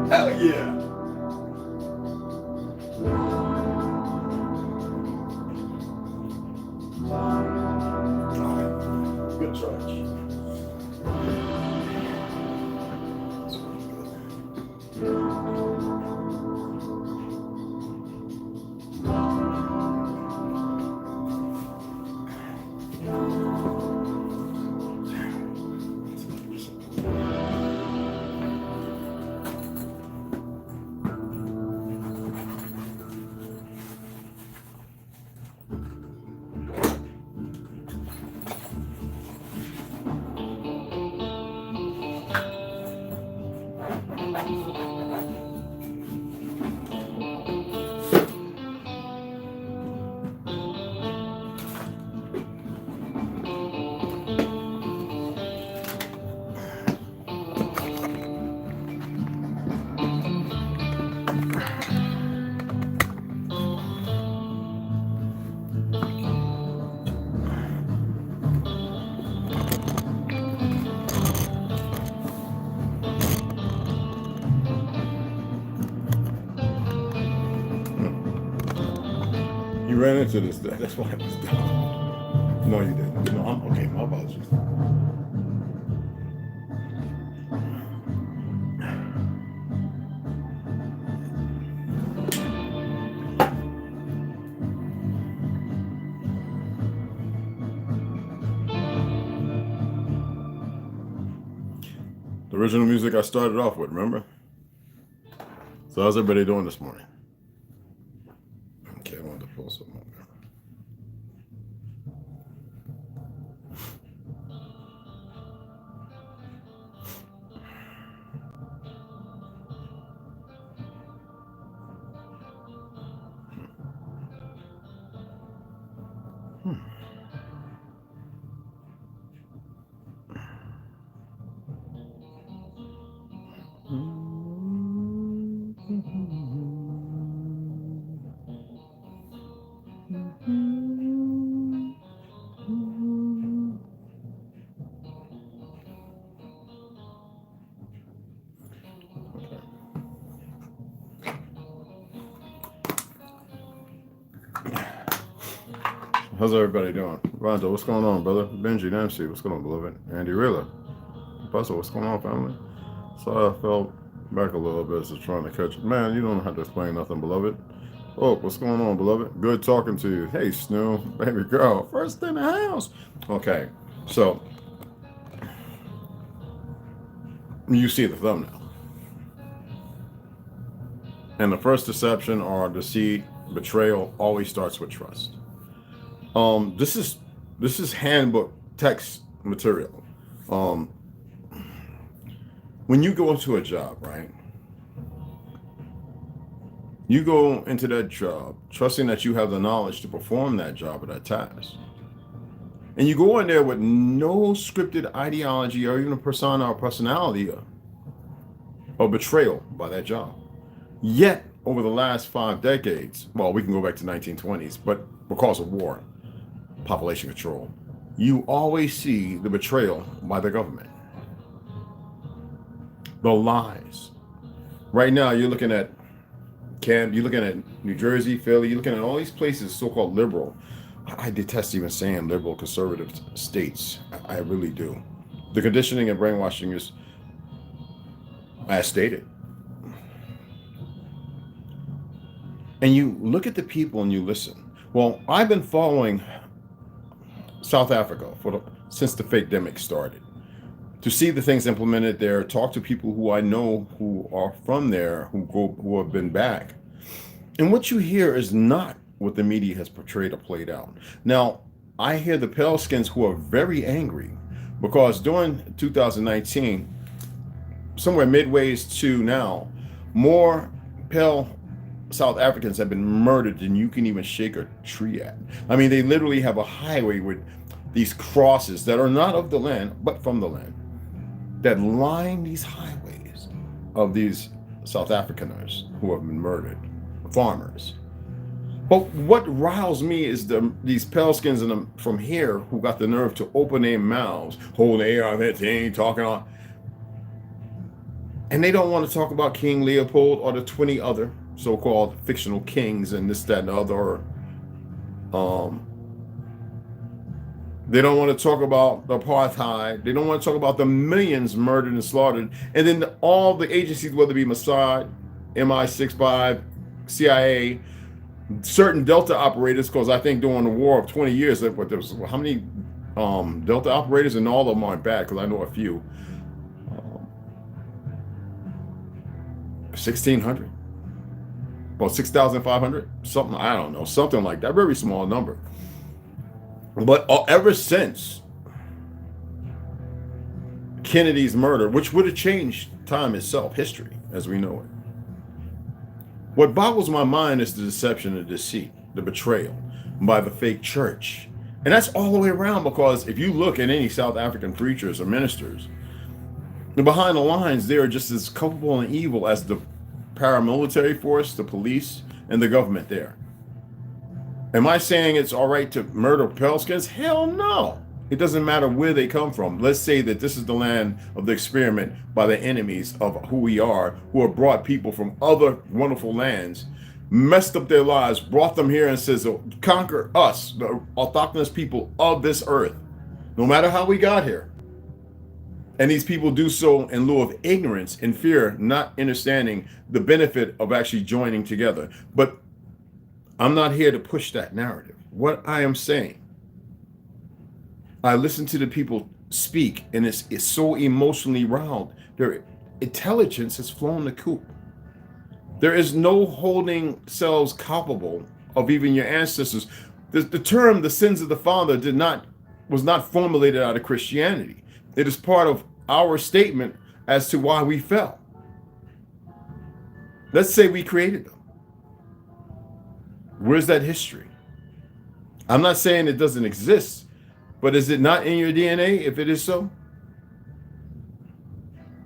Hell yeah. Good charge. ran into this. That's why it was dumb. No, you didn't. No, I'm okay. My apologies. The original music I started off with, remember? So how's everybody doing this morning? Okay, I wanted to pull something up there. How's everybody doing? Rondo, what's going on, brother? Benji, Nancy, what's going on, beloved? Andy Rilla, Buster, what's going on, family? So I fell back a little bit as trying to catch it. Man, you don't have to explain nothing, beloved. Oh, what's going on, beloved? Good talking to you. Hey, Snoo, baby girl, first in the house. Okay, so you see the thumbnail. And the first deception or deceit, betrayal always starts with trust. This is handbook text material. When you go into a job, right? You go into that job trusting that you have the knowledge to perform that job or that task. And you go in there with no scripted ideology or even a persona or personality or betrayal by that job. Yet, over the last 5 decades, well, we can go back to 1920s, but because of war, population control, you always see the betrayal by the government. The lies. Right now, you're looking at you're looking at New Jersey, Philly, you're looking at all these places, so-called liberal. I detest even saying liberal conservative states. I really do. The conditioning and brainwashing is as stated. And you look at the people and you listen. Well, I've been following South Africa since the fake demic started, to see the things implemented there, talk to people who I know who are from there, who have been back. And what you hear is not what the media has portrayed or played out. Now, I hear the pale skins who are very angry because during 2019, somewhere midways to now, more pale South Africans have been murdered than you can even shake a tree at. I mean, they literally have a highway with these crosses that are not of the land, but from the land, that line these highways of these South Africaners who have been murdered, farmers. But what riles me is these pale skins from here who got the nerve to open their mouths, hold their on that thing, talking on, and they don't want to talk about King Leopold or the 20 other so-called fictional kings and this, that, and the other. They don't want to talk about the apartheid. They don't want to talk about the millions murdered and slaughtered. And then all the agencies, whether it be Mossad, MI6, CIA, certain Delta operators, because I think during the war of 20 years, there was how many Delta operators, and all of them aren't bad, because I know a few. 1,600? Well, 6,500? Something, I don't know, something like that, very small number. But ever since Kennedy's murder, which would have changed time itself, history as we know it, what boggles my mind is the deception and deceit, the betrayal by the fake church. And that's all the way around, because if you look at any South African preachers or ministers, behind the lines, they are just as culpable and evil as the paramilitary force, the police, and the government there. Am I saying it's all right to murder pale skins? Hell no. It doesn't matter where they come from. Let's say that this is the land of the experiment by the enemies of who we are, who have brought people from other wonderful lands messed up their lives, brought them here and says, oh, conquer us, the autochthonous people of this earth, no matter how we got here. And these people do so in lieu of ignorance and fear, not understanding the benefit of actually joining together. But I'm not here to push that narrative. What I am saying, I listen to the people speak, and it's so emotionally riled. Their intelligence has flown the coop. There is no holding selves culpable of even your ancestors. The term "the sins of the father" was not formulated out of Christianity. It is part of our statement as to why we fell. Let's say we created them. Where's that history? I'm not saying it doesn't exist, but is it not in your DNA if it is so?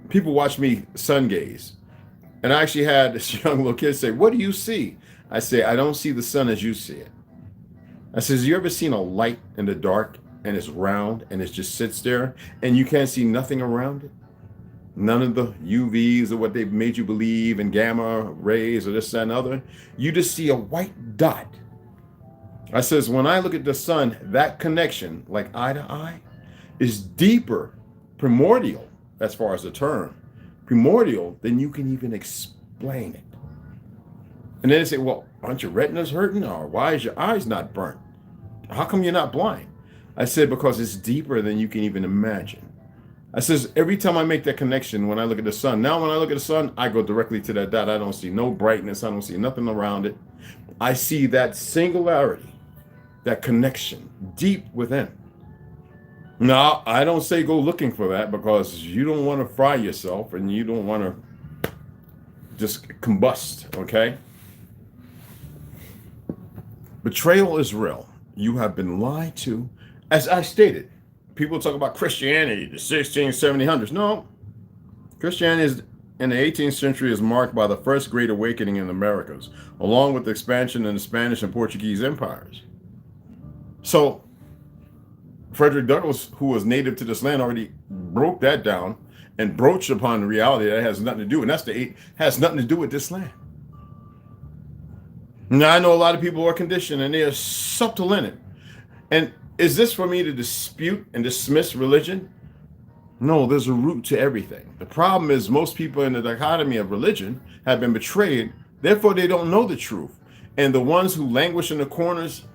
People watch me sun gaze. And I actually had this young little kid say, "What do you see?" I say, "I don't see the sun as you see it." I says, "You ever seen a light in the dark and it's round and it just sits there and you can't see nothing around it? None of the UVs or what they've made you believe in gamma rays or this, that, and other. You just see a white dot." I says, when I look at the sun, that connection, like eye to eye, is deeper, primordial, as far as the term, primordial, than you can even explain it. And then they say, "Well, aren't your retinas hurting? Or why is your eyes not burnt? How come you're not blind?" I said, because it's deeper than you can even imagine. I says, every time I make that connection, when I look at the sun, now when I look at the sun, I go directly to that dot. I don't see no brightness. I don't see nothing around it. I see that singularity, that connection deep within. Now, I don't say go looking for that, because you don't want to fry yourself and you don't want to just combust, okay? Betrayal is real. You have been lied to. As I stated, people talk about Christianity, the 1600s, 1700s. No, Christianity in the 18th century is marked by the first Great Awakening in the Americas, along with the expansion in the Spanish and Portuguese empires. So Frederick Douglass, who was native to this land, already broke that down and broached upon the reality that it has nothing to do, and has nothing to do with this land. Now, I know a lot of people are conditioned and they are subtle in it. And is this for me to dispute and dismiss religion? No, there's a root to everything. The problem is most people in the dichotomy of religion have been betrayed. Therefore, they don't know the truth. And the ones who languish in the corners,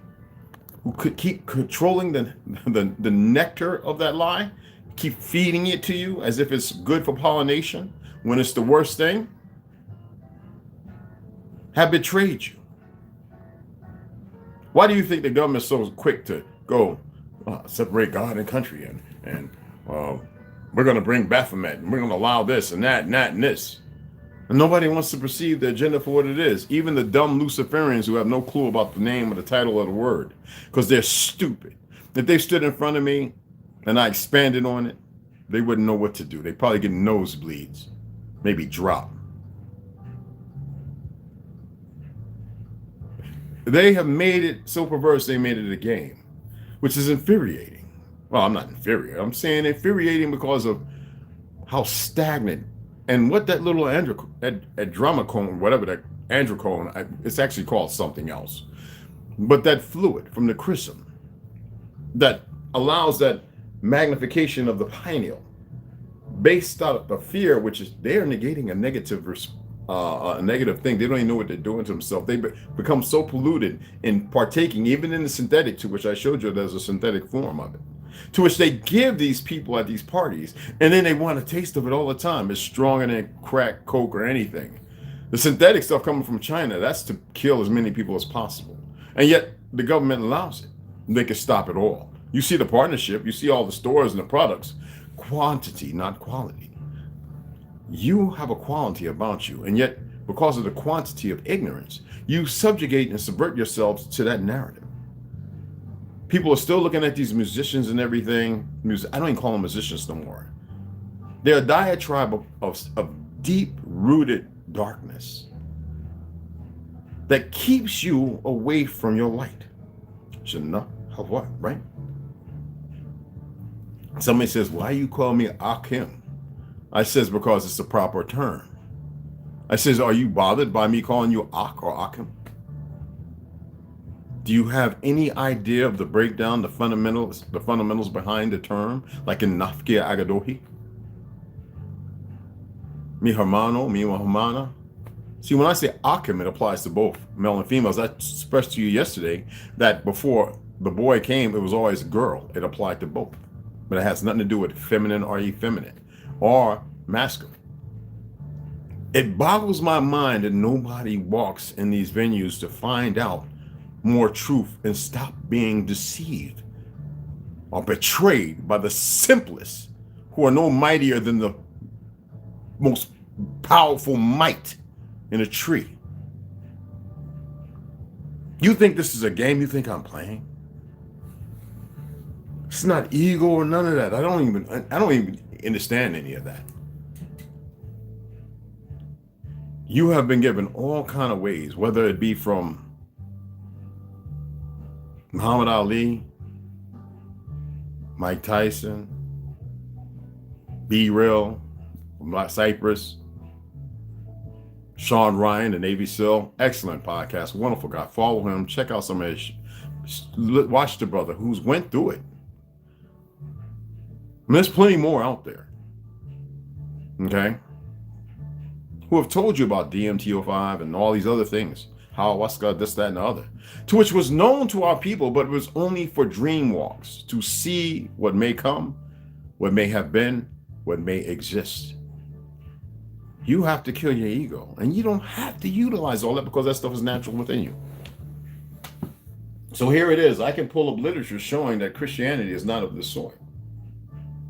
who could keep controlling the nectar of that lie, keep feeding it to you as if it's good for pollination when it's the worst thing, have betrayed you. Why do you think the government is so quick to go separate God and country, and we're going to bring Baphomet, and we're going to allow this and that and that and this? And nobody wants to perceive the agenda for what it is. Even the dumb Luciferians who have no clue about the name or the title of the word, because they're stupid. If they stood in front of me and I expanded on it, they wouldn't know what to do. They'd probably get nosebleeds, maybe drop. They have made it so perverse, they made it a game, which is infuriating. Well, I'm not infuriated. I'm saying infuriating because of how stagnant and what that little adrenochrome, whatever that androchrome, it's actually called something else. But that fluid from the chrism that allows that magnification of the pineal based out of the fear, which is they're negating a negative thing. They don't even know what they're doing to themselves. They become so polluted in partaking, even in the synthetic, to which I showed you there's a synthetic form of it, to which they give these people at these parties, and then they want a taste of it all the time. It's stronger than crack, coke, or anything. The synthetic stuff coming from China, that's to kill as many people as possible. And yet the government allows it. They can stop it all. You see the partnership, you see all the stores and the products. Quantity, not quality. You have a quality about you, and yet because of the quantity of ignorance, you subjugate and subvert yourselves to that narrative. People are still looking at these musicians and everything. I don't even call them musicians no more. They're a diatribe of deep-rooted darkness that keeps you away from your light. Shouldn't know how what, right? Somebody says, "Why you call me Akim?" I says, because it's the proper term. I says, "Are you bothered by me calling you Ak or Akim?" Do you have any idea of the breakdown, the fundamentals behind the term, like in Nafkia Agadohi? Mi hermano, mi hermana. See, when I say Akim, it applies to both male and females. I expressed to you yesterday that before the boy came, it was always a girl. It applied to both. But it has nothing to do with feminine or effeminate or masculine. It boggles my mind that nobody walks in these venues to find out more truth and stop being deceived or betrayed by the simplest, who are no mightier than the most powerful mite in a tree. You think this is a game? You think I'm playing? It's not ego or none of that. I don't even understand any of that. You have been given all kind of ways, whether it be from Muhammad Ali, Mike Tyson, B-Real from Black Cypress, Sean Ryan, the Navy SEAL. Excellent podcast. Wonderful guy. Follow him. Check out some of his. Watch the brother who's went through it. And there's plenty more out there. Okay? Who have told you about DMT-05 and all these other things. Ayahuasca, this, that, and the other. To which was known to our people, but it was only for dream walks. To see what may come, what may have been, what may exist. You have to kill your ego. And you don't have to utilize all that because that stuff is natural within you. So here it is. I can pull up literature showing that Christianity is not of this sort.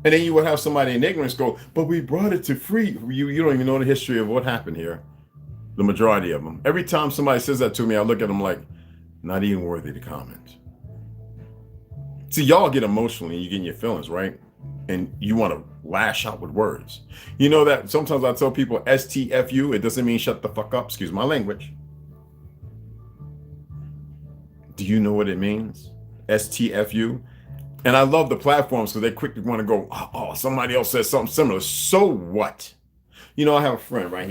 And then you would have somebody in ignorance go, but we brought it to free. You don't even know the history of what happened here. The majority of them. Every time somebody says that to me, I look at them like, not even worthy to comment. See, y'all get emotional and you get in your feelings, right? And you want to lash out with words. You know that sometimes I tell people STFU, it doesn't mean shut the fuck up. Excuse my language. Do you know what it means? STFU? And I love the platforms because they quickly want to go, oh, somebody else says something similar. So what? You know, I have a friend, right?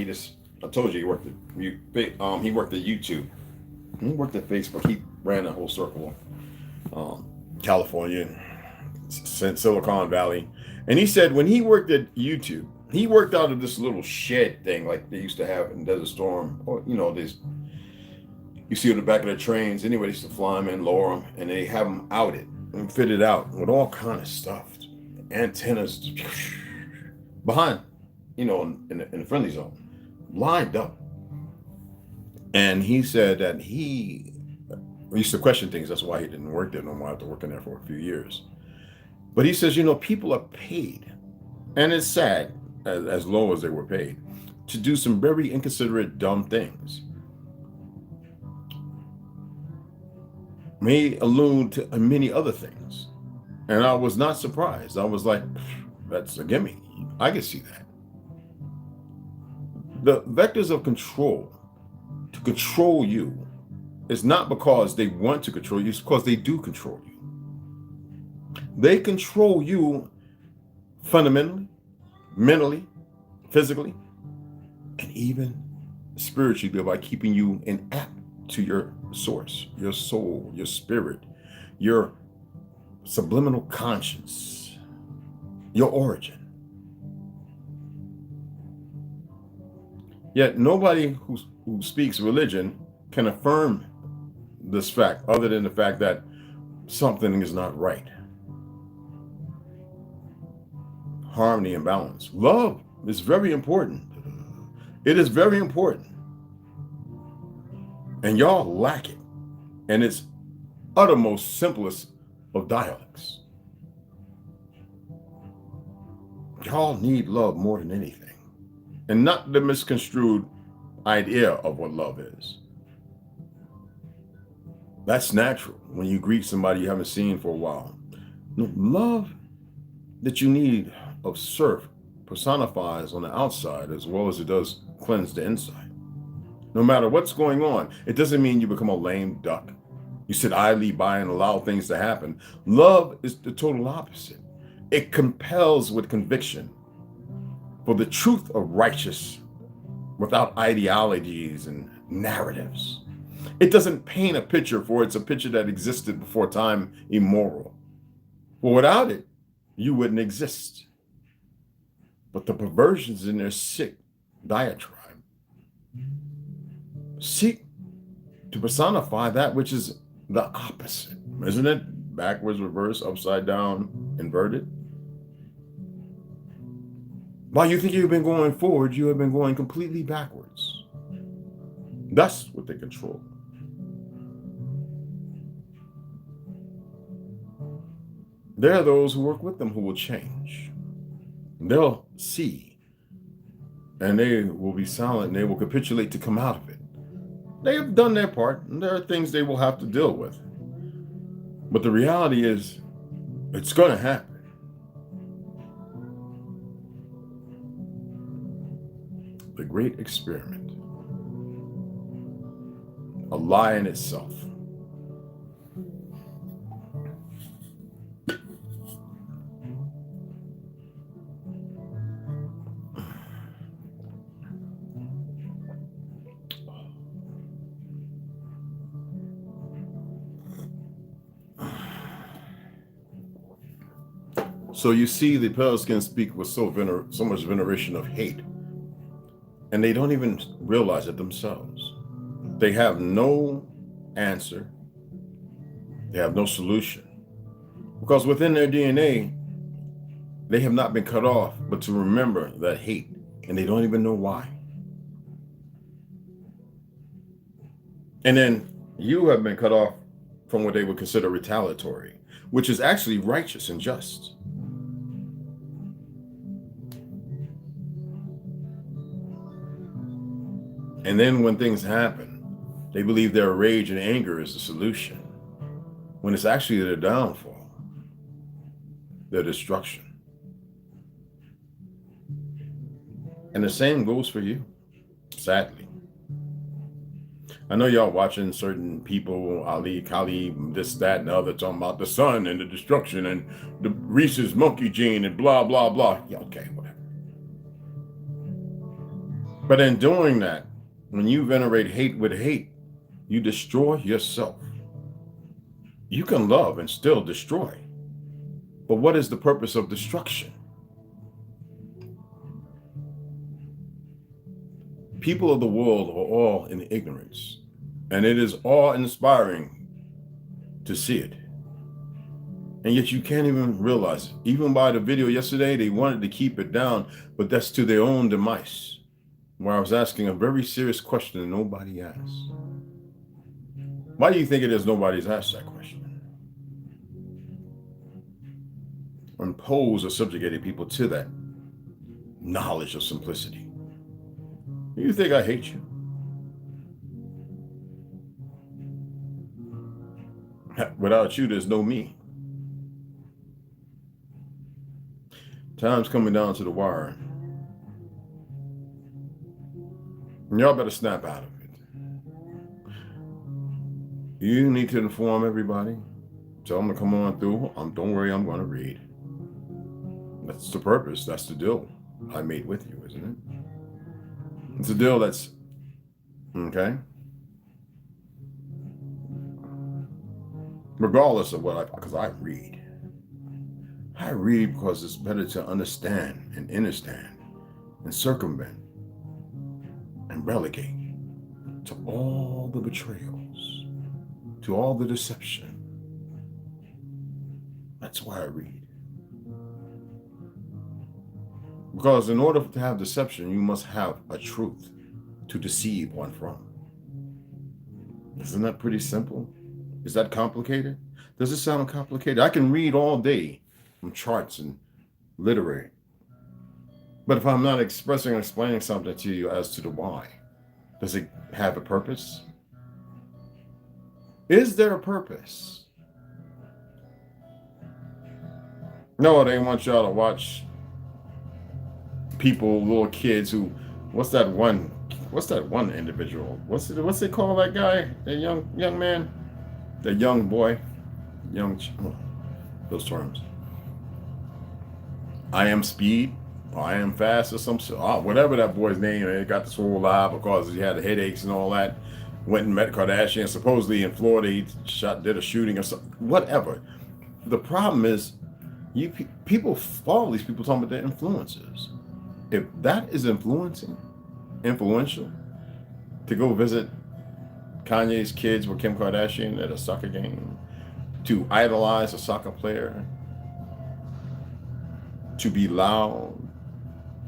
I told you he worked at YouTube. He worked at Facebook. He ran a whole circle, California, Silicon Valley. And he said when he worked at YouTube, he worked out of this little shed thing like they used to have in Desert Storm. Or, you know, you see on the back of the trains. Anyway, they used to fly them in, lower them, and they have them outed and fitted out with all kind of stuff. Antennas behind, you know, in the friendly zone, lined up. And he said that he used to question things. That's why he didn't work there no more after working there for a few years. But he says, you know, people are paid, and it's sad, as low as they were paid, to do some very inconsiderate, dumb things. May allude to many other things. And I was not surprised. I was like, that's a gimme. I can see that. The vectors of control, to control you, is not because they want to control you, it's because they do control you. They control you fundamentally, mentally, physically, and even spiritually by keeping you inapt to your source, your soul, your spirit, your subliminal conscience, your origin. Yet nobody who speaks religion can affirm this fact other than the fact that something is not right. Harmony and balance. Love is very important. It is very important. And y'all lack it. And it's uttermost simplest of dialects. Y'all need love more than anything. And not the misconstrued idea of what love is. That's natural when you greet somebody you haven't seen for a while. No, love that you need of surf personifies on the outside as well as it does cleanse the inside. No matter what's going on, it doesn't mean you become a lame duck. You sit idly by and allow things to happen. Love is the total opposite. It compels with conviction for the truth of righteous without ideologies and narratives. It doesn't paint a picture, for it's a picture that existed before time immemorial. Well, without it, you wouldn't exist. But the perversions in their sick diatribe seek to personify that which is the opposite. Isn't it? Backwards, reverse, upside down, inverted. While you think you've been going forward, you have been going completely backwards. That's what they control. There are those who work with them who will change. They'll see, and they will be silent, and they will capitulate to come out of it. They have done their part, and there are things they will have to deal with. But the reality is, it's going to happen. The great experiment. A lie in itself. So you see, the pale skin speak with so much veneration of hate, and they don't even realize it themselves. They have no answer. They have no solution, because within their DNA, they have not been cut off, but to remember that hate, and they don't even know why. And then you have been cut off from what they would consider retaliatory, which is actually righteous and just. And then when things happen, they believe their rage and anger is the solution, when it's actually their downfall, their destruction. And the same goes for you, sadly. I know y'all watching certain people, Ali, Kali, this, that, and the other, talking about the sun and the destruction and the Reese's monkey gene and blah, blah, blah. Yeah, okay, whatever. But in doing that, when you venerate hate with hate, you destroy yourself. You can love and still destroy. But what is the purpose of destruction? People of the world are all in ignorance, and it is awe-inspiring to see it. And yet you can't even realize it. Even by the video yesterday, they wanted to keep it down, but that's to their own demise. Where I was asking a very serious question and nobody asked. Why do you think it is nobody's asked that question? Impose or subjugated people to that knowledge of simplicity. You think I hate you? Without you, there's no me. Time's coming down to the wire. And y'all better snap out of it. You need to inform everybody. Tell them to come on through. Don't worry, I'm going to read. That's the purpose. That's the deal I made with you, isn't it? It's a deal that's, okay? Regardless of because I read. I read because it's better to understand and understand and circumvent and relegate to all the betrayals, to all the deception. That's why I read. Because in order to have deception, you must have a truth to deceive one from. Isn't that pretty simple? Is that complicated? Does it sound complicated? I can read all day from charts and literary. But if I'm not expressing or explaining something to you as to the why, does it have a purpose? Is there a purpose? No, they want y'all to watch people, little kids who, what's that one individual? What's they call that guy? That young man? That young boy? Those terms. I am speed. I am fast or some shit. Whatever that boy's name, and it got this whole lie because he had the headaches and all that. went and met Kardashian, supposedly in Florida, he did a shooting or something, whatever. The problem is, people follow these people talking about their influences. If that is influential, to go visit Kanye's kids with Kim Kardashian at a soccer game, to idolize a soccer player, to be loud,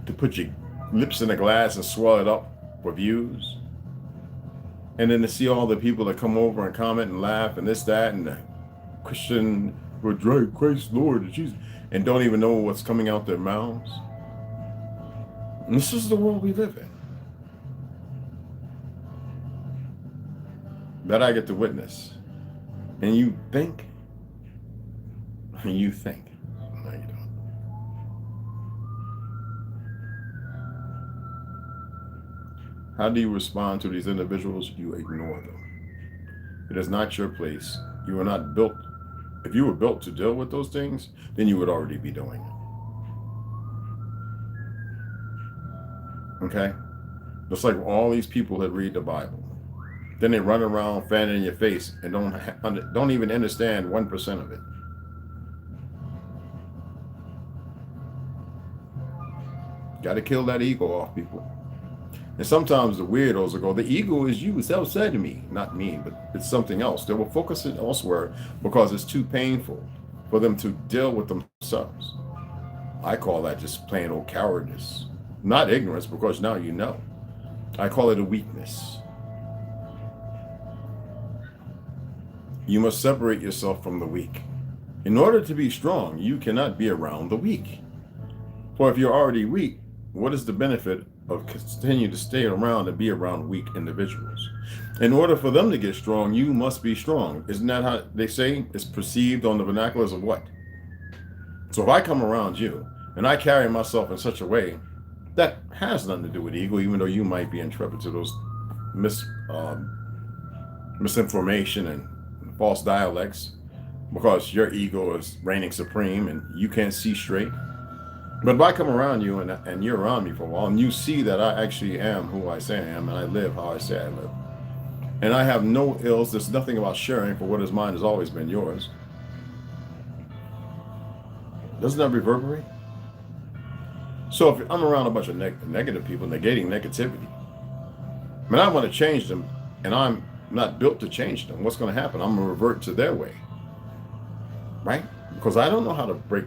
to put your lips in a glass and swell it up for views, and then to see all the people that come over and comment and laugh and this, that, and the Christian, Christ, Lord, Jesus, and don't even know what's coming out their mouths. And this is the world we live in. That I get to witness. And you think. No, you don't. How do you respond to these individuals? You ignore them. It is not your place. You are not built. If you were built to deal with those things, then you would already be doing it. Okay? Just like all these people that read the Bible. Then they run around fanning in your face and don't even understand 1% of it. Got to kill that ego off, people. And sometimes the weirdos will go, the ego is you. It's outside of me. Not me, but it's something else. They will focus it elsewhere because it's too painful for them to deal with themselves. I call that just plain old cowardice. Not ignorance, because now you know. I call it a weakness. You must separate yourself from the weak. In order to be strong, you cannot be around the weak. For if you're already weak, what is the benefit of continuing to stay around and be around weak individuals? In order for them to get strong, you must be strong. Isn't that how they say it's perceived on the vernaculars of what? So if I come around you and I carry myself in such a way that has nothing to do with ego, even though you might be intrepid to those misinformation and false dialects, because your ego is reigning supreme and you can't see straight. But if I come around you and you're around me for a while and you see that I actually am who I say I am and I live how I say I live, and I have no ills, there's nothing about sharing, for what is mine has always been yours. Doesn't that reverberate? So if I'm around a bunch of negative people negating negativity, I want to change them and I'm not built to change them, what's going to happen? I'm going to revert to their way, right? Because I don't know how to break,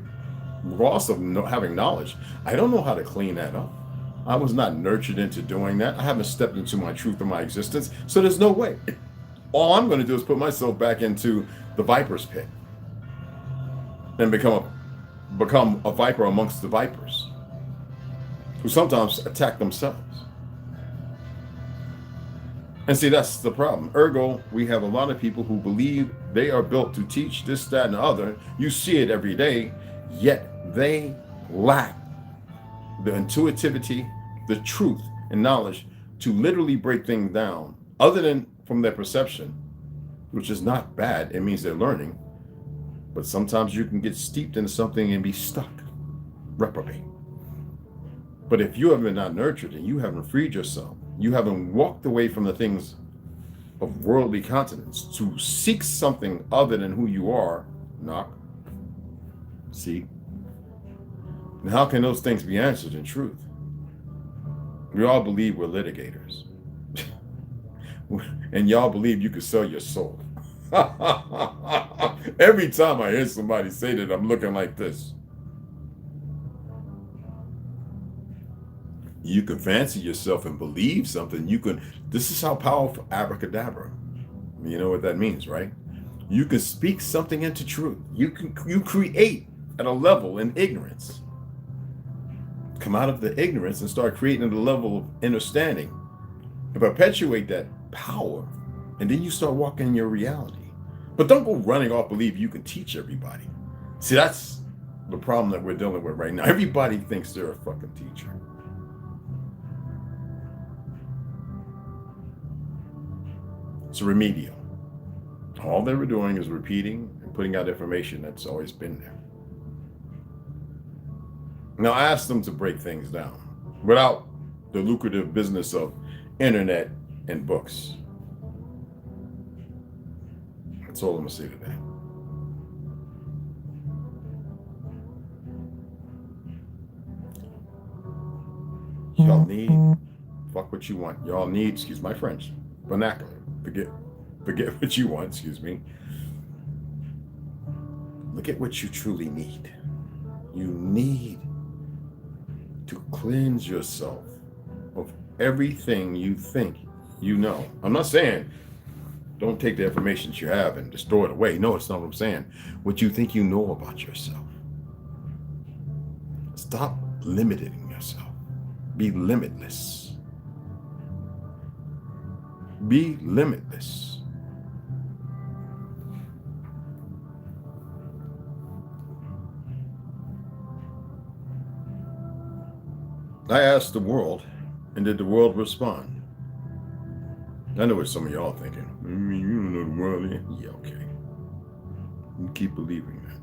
regardless of having knowledge, I don't know how to clean that up. I was not nurtured into doing that. I haven't stepped into my truth of my existence, so there's no way. All I'm going to do is put myself back into the viper's pit and become a viper amongst the vipers, who sometimes attack themselves. And see, that's the problem. Ergo, we have a lot of people who believe they are built to teach this, that, and the other. You see it every day, yet they lack the intuitivity, the truth, and knowledge to literally break things down, other than from their perception, which is not bad. It means they're learning. But sometimes you can get steeped into something and be stuck, reprobate. But if you haven't been not nurtured and you haven't freed yourself, you haven't walked away from the things of worldly continence to seek something other than who you are, knock, see, and how can those things be answered in truth? We all believe we're litigators. And y'all believe you could sell your soul. Every time I hear somebody say that, I'm looking like this. You can fancy yourself and believe something. This is how powerful abracadabra. You know what that means, right? You can speak something into truth. You create at a level in ignorance. Come out of the ignorance and start creating at a level of understanding and perpetuate that power. And then you start walking in your reality. But don't go running off believe you can teach everybody. See, that's the problem that we're dealing with right now. Everybody thinks they're a fucking teacher. It's remedial. All they were doing is repeating and putting out information that's always been there. Now, I asked them to break things down without the lucrative business of internet and books. That's all I'm going to say today. Y'all need, fuck what you want. Y'all need, excuse my French, vernacular. Forget what you want, excuse me. Look at what you truly need. You need to cleanse yourself of everything you think you know. I'm not saying don't take the information that you have and just throw it away. No, it's not what I'm saying. What you think you know about yourself. Stop limiting yourself. Be limitless. Be limitless. I asked the world, and did the world respond? I know what some of y'all thinking. You don't know the world is. Yeah, okay. You keep believing that.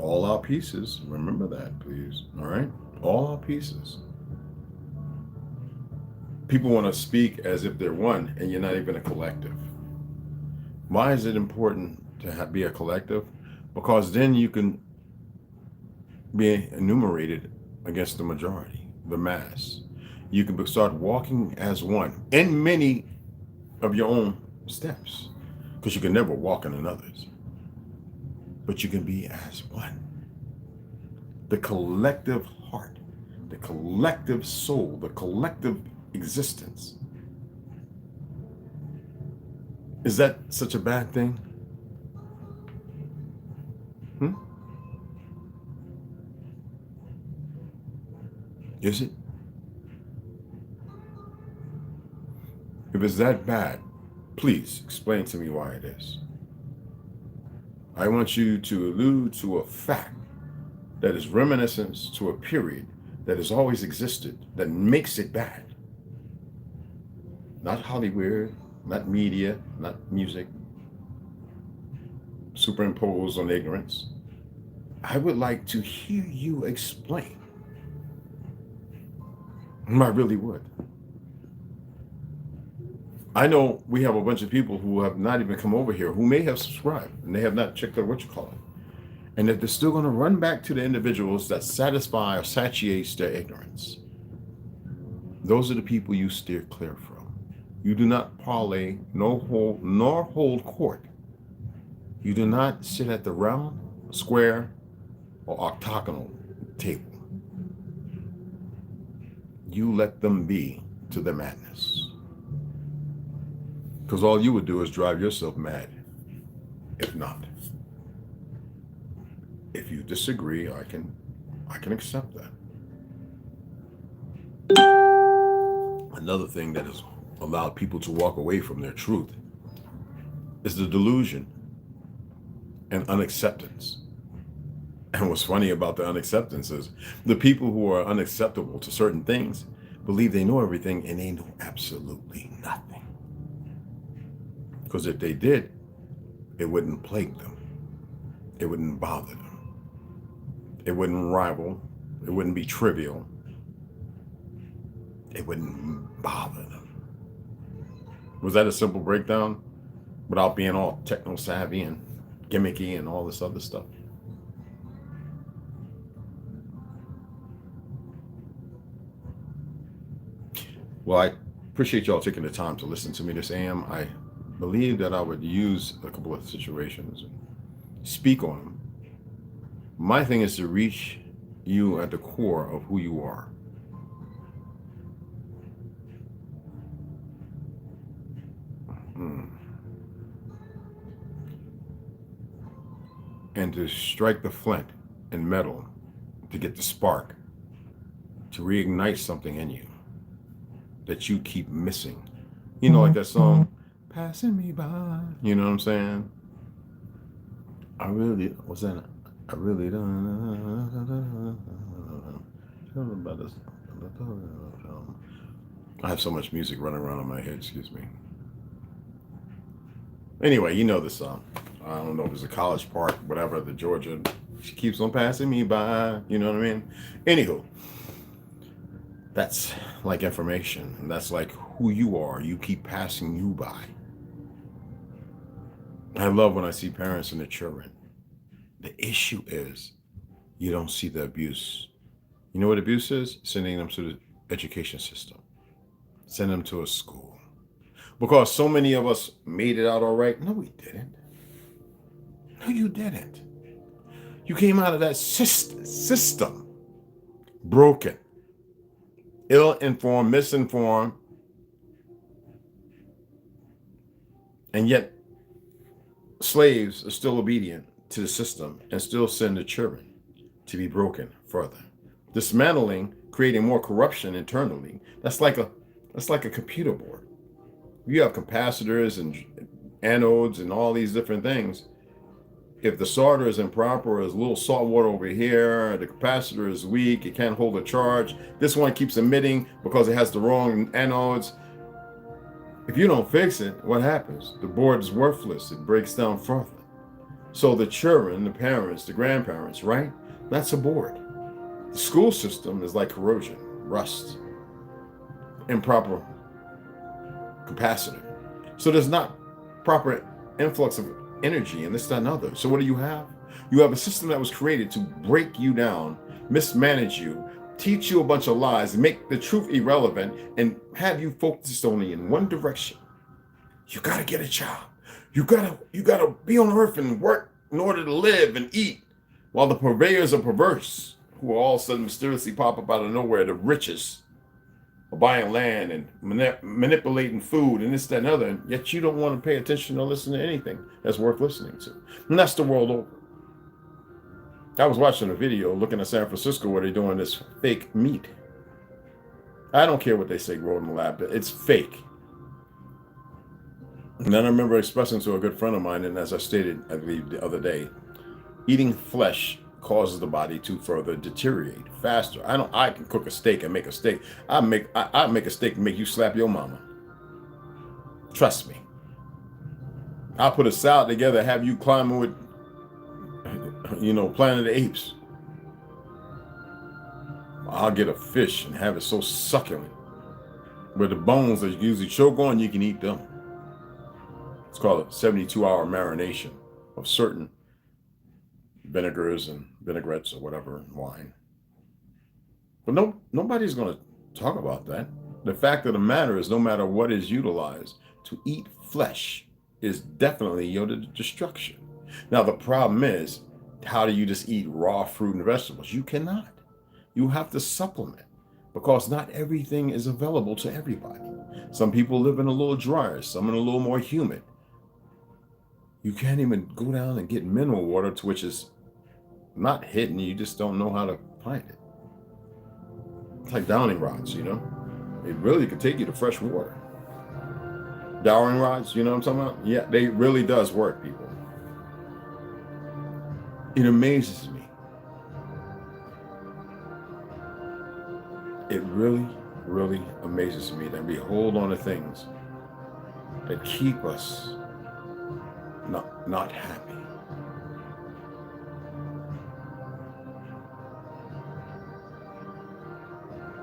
All our pieces, remember that, please. All right? All our pieces. People want to speak as if they're one, and you're not even a collective. Why is it important to be a collective? Because then you can be enumerated against the majority, the mass. You can start walking as one in many of your own steps, because you can never walk in another's. But you can be as one. The collective heart, the collective soul, the collective existence. Is that such a bad thing? Is it? If it's that bad, please explain to me why it is. I want you to allude to a fact that is reminiscent to a period that has always existed that makes it bad. Not Hollywood, not media, not music, superimposed on ignorance. I would like to hear you explain. I really would. I know we have a bunch of people who have not even come over here, who may have subscribed, and they have not checked out what you call it. And that they're still going to run back to the individuals that satisfy or satiates their ignorance. Those are the people you steer clear from. You do not parlay, nor hold court. You do not sit at the round, square, or octagonal table. You let them be to their madness. Because all you would do is drive yourself mad, if not. If you disagree, I can accept that. Another thing that has allowed people to walk away from their truth is the delusion and unacceptance. And what's funny about the unacceptance is the people who are unacceptable to certain things believe they know everything, and they know absolutely nothing. Because if they did, it wouldn't plague them. It wouldn't bother them. It wouldn't rival. It wouldn't be trivial. It wouldn't bother them. Was that a simple breakdown? Without being all techno-savvy and gimmicky and all this other stuff? Well, I appreciate y'all taking the time to listen to me this AM. I believe that I would use a couple of situations and speak on them. My thing is to reach you at the core of who you are. And to strike the flint and metal to get the spark, to reignite something in you that you keep missing. You know, like that song, Passing Me By. You know what I'm saying? I really don't. About this. I have so much music running around in my head, excuse me. Anyway, you know the song. I don't know if it's a College Park, whatever, the Georgia. She keeps on passing me by, you know what I mean? Anywho, that's like information, and that's like who you are. You keep passing you by. I love when I see parents and their children. The issue is you don't see the abuse. You know what abuse is? Sending them to the education system. Send them to a school. Because so many of us made it out all right. No, we didn't. No, you didn't. You came out of that system broken, ill-informed, misinformed, and yet slaves are still obedient to the system and still send the children to be broken further. Dismantling, creating more corruption internally. That's like a computer board. You have capacitors and anodes and all these different things. If the solder is improper, or there's a little salt water over here, the capacitor is weak, it can't hold a charge. This one keeps emitting because it has the wrong anodes. If you don't fix it, what happens? The board is worthless. It breaks down further. So the children, the parents, the grandparents, right? That's a board. The school system is like corrosion, rust, improper capacitor. So there's not proper influx of energy and this, that, and other. So what do you have? You have a system that was created to break you down, mismanage you, teach you a bunch of lies, make the truth irrelevant, and have you focused only in one direction. You gotta get a job. You gotta be on earth and work in order to live and eat. While the purveyors are perverse, who all of a sudden mysteriously pop up out of nowhere, the richest, are buying land and manipulating food and this, that, and other, and yet you don't want to pay attention or listen to anything that's worth listening to. And that's the world over. I was watching a video looking at San Francisco where they're doing this fake meat. I don't care what they say grow in the lab, but it's fake. And then I remember expressing to a good friend of mine, and as I stated, I believe the other day, eating flesh causes the body to further deteriorate faster. I can cook a steak and make a steak. I make a steak and make you slap your mama. Trust me. I'll put a salad together, have you climbing with, Planet of the Apes. I'll get a fish and have it so succulent, where the bones that you usually choke on, you can eat them. It's called a 72-hour marination of certain vinegars and vinaigrettes or whatever, wine. But nobody's going to talk about that. The fact of the matter is, no matter what is utilized, to eat flesh is definitely your destruction. Now, the problem is, how do you just eat raw fruit and vegetables? You cannot. You have to supplement, because not everything is available to everybody. Some people live in a little drier, some in a little more humid. You can't even go down and get mineral water, which is not hidden. You just don't know how to find it. It's like downing rods, It really could take you to fresh water. Downing rods, you know what I'm talking about? Yeah, they really does work, people. It amazes me. It really, really amazes me that we hold on to things that keep us not happy.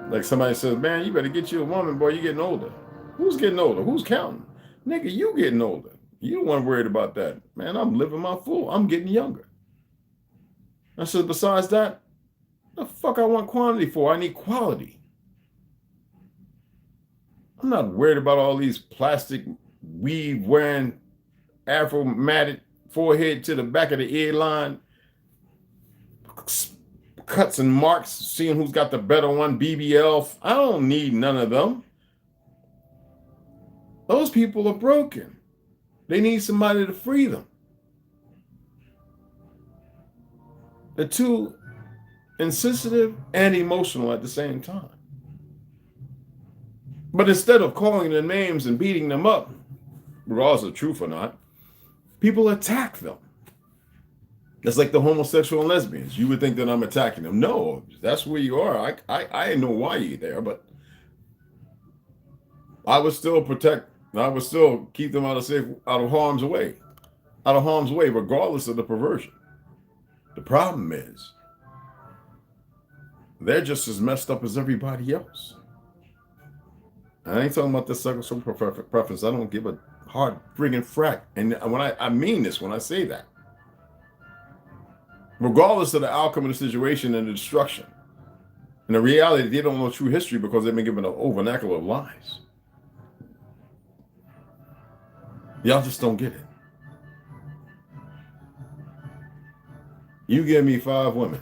Like somebody says, man, you better get you a woman, boy, you're getting older. Who's getting older? Who's counting? Nigga, you getting older. You don't want to worry about that. Man, I'm living my full. I'm getting younger. I said, besides that, the fuck I want quantity for? I need quality. I'm not worried about all these plastic weave wearing, afro matted forehead to the back of the ear line, cuts and marks, seeing who's got the better one, BBL. I don't need none of them. Those people are broken. They need somebody to free them. They're too insensitive and emotional at the same time. But instead of calling their names and beating them up, regardless of truth or not, people attack them. That's like the homosexual and lesbians. You would think that I'm attacking them. No, that's where you are. I know why you're there, but I would still protect. I would still keep them out of harm's way, regardless of the perversion. The problem is, they're just as messed up as everybody else. I ain't talking about the sexual preference. I don't give a hard friggin' frack. And when I mean this when I say that. Regardless of the outcome of the situation and the destruction. And the reality, they don't know true history because they've been given a vernacular of lies. Y'all just don't get it. You give me 5 women,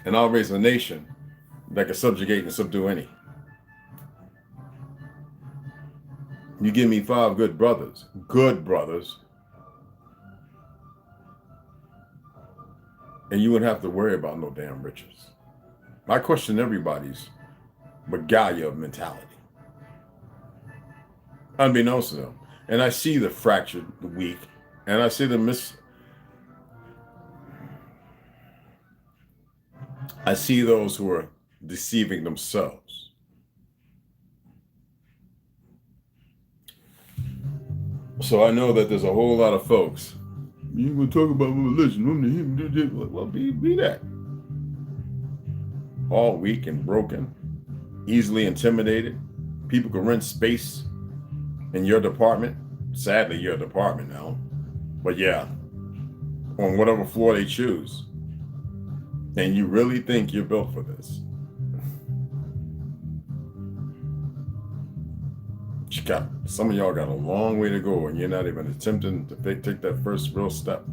and I'll raise a nation that can subjugate and subdue any. You give me 5 good brothers, and you wouldn't have to worry about no damn riches. I question everybody's Magalia mentality, unbeknownst to them. And I see the fractured, the weak, and I see I see those who are deceiving themselves. So I know that there's a whole lot of folks. You ain't gonna talk about religion. Well, be that. All weak and broken, easily intimidated. People can rent space in your department. Sadly, your department now. But yeah, on whatever floor they choose. And you really think you're built for this? Some of y'all got a long way to go, and you're not even attempting to take that first real step.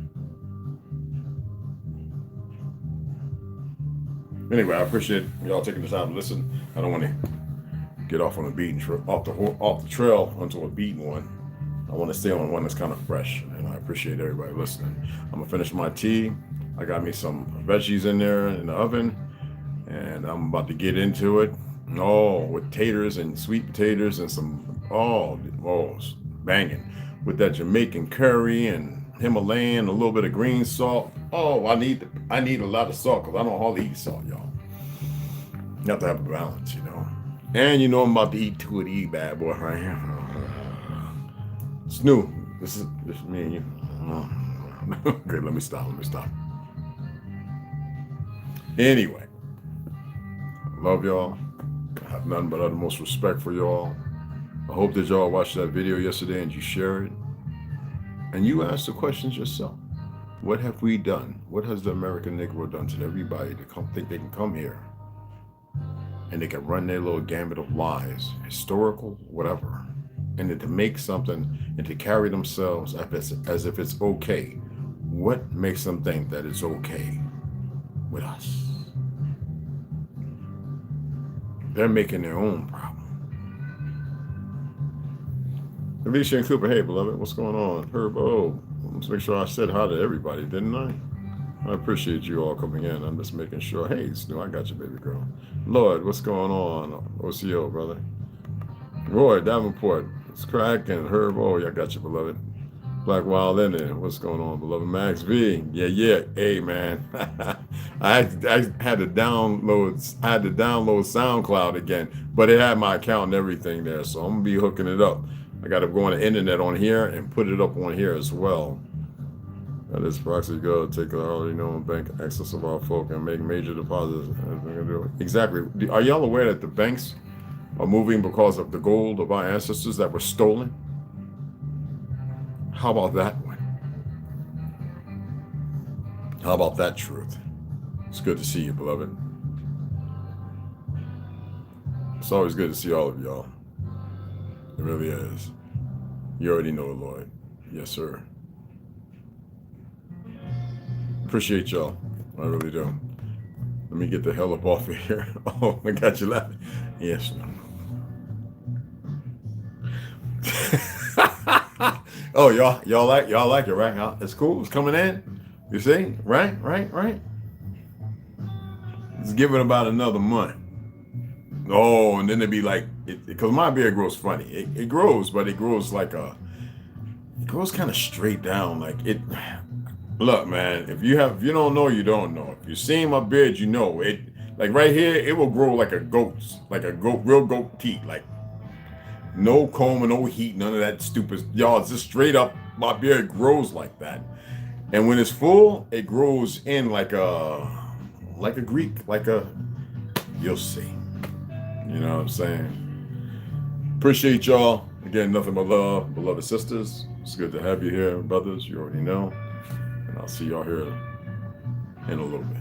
Anyway, I appreciate y'all taking the time to listen. I don't want to get off on a beaten off the trail onto a beaten one. I want to stay on one that's kind of fresh, and I appreciate everybody listening. I'm gonna finish my tea. I got me some veggies in there in the oven, and I'm about to get into it. Oh, with taters and sweet potatoes and some banging with that Jamaican curry and Himalayan, a little bit of green salt. Oh, I need a lot of salt because I don't hardly eat salt, y'all. You have to have a balance, you know. And you know I'm about to eat 2 of these bad boy right here. It's new. This is me and you. Okay, let me stop. Anyway, I love y'all. I have nothing but utmost respect for y'all. I hope that y'all watched that video yesterday and you share it. And you ask the questions yourself. What have we done? What has the American Negro done to everybody to think they can come here and they can run their little gambit of lies, historical, whatever, and then to make something and to carry themselves as if it's okay? What makes them think that it's okay with us? They're making their own problem. Alicia and Cooper, hey, beloved, what's going on? Herb, let's make sure I said hi to everybody, didn't I? I appreciate you all coming in. I'm just making sure. Hey, Snu, I got you, baby girl. Lord, what's going on? OCO, brother. Roy, Davenport, it's cracking. Herb, I got you, beloved. Black Wild Indian, what's going on, beloved? Max V, yeah. Hey, man, I had to download SoundCloud again, but it had my account and everything there, so I'm gonna be hooking it up. I got to go on the internet on here and put it up on here as well. That is proxy go take the already known bank access of our folk and make major deposits. Exactly. Are y'all aware that the banks are moving because of the gold of our ancestors that were stolen? How about that one? How about that truth? It's good to see you, beloved. It's always good to see all of y'all. It really is. You already know it, Lord. Yes, sir. Appreciate y'all. I really do. Let me get the hell up off of here. Oh, I got you laughing. Yes. Oh, y'all like it, right? It's cool. It's coming in. You see? Right. It's giving about another month. Oh, and then they'd be like, because my beard grows funny. It grows, but it grows it grows kind of straight down. Like it. Look, man, if you don't know, you don't know. If you see my beard, you know it. Like right here, it will grow like a goat's, real goat teeth. Like no comb and no heat, none of that stupid. Y'all, it's just straight up. My beard grows like that, and when it's full, it grows in like a Greek, you'll see. You know what I'm saying? Appreciate y'all. Again, nothing but love, beloved sisters. It's good to have you here, brothers. You already know. And I'll see y'all here in a little bit.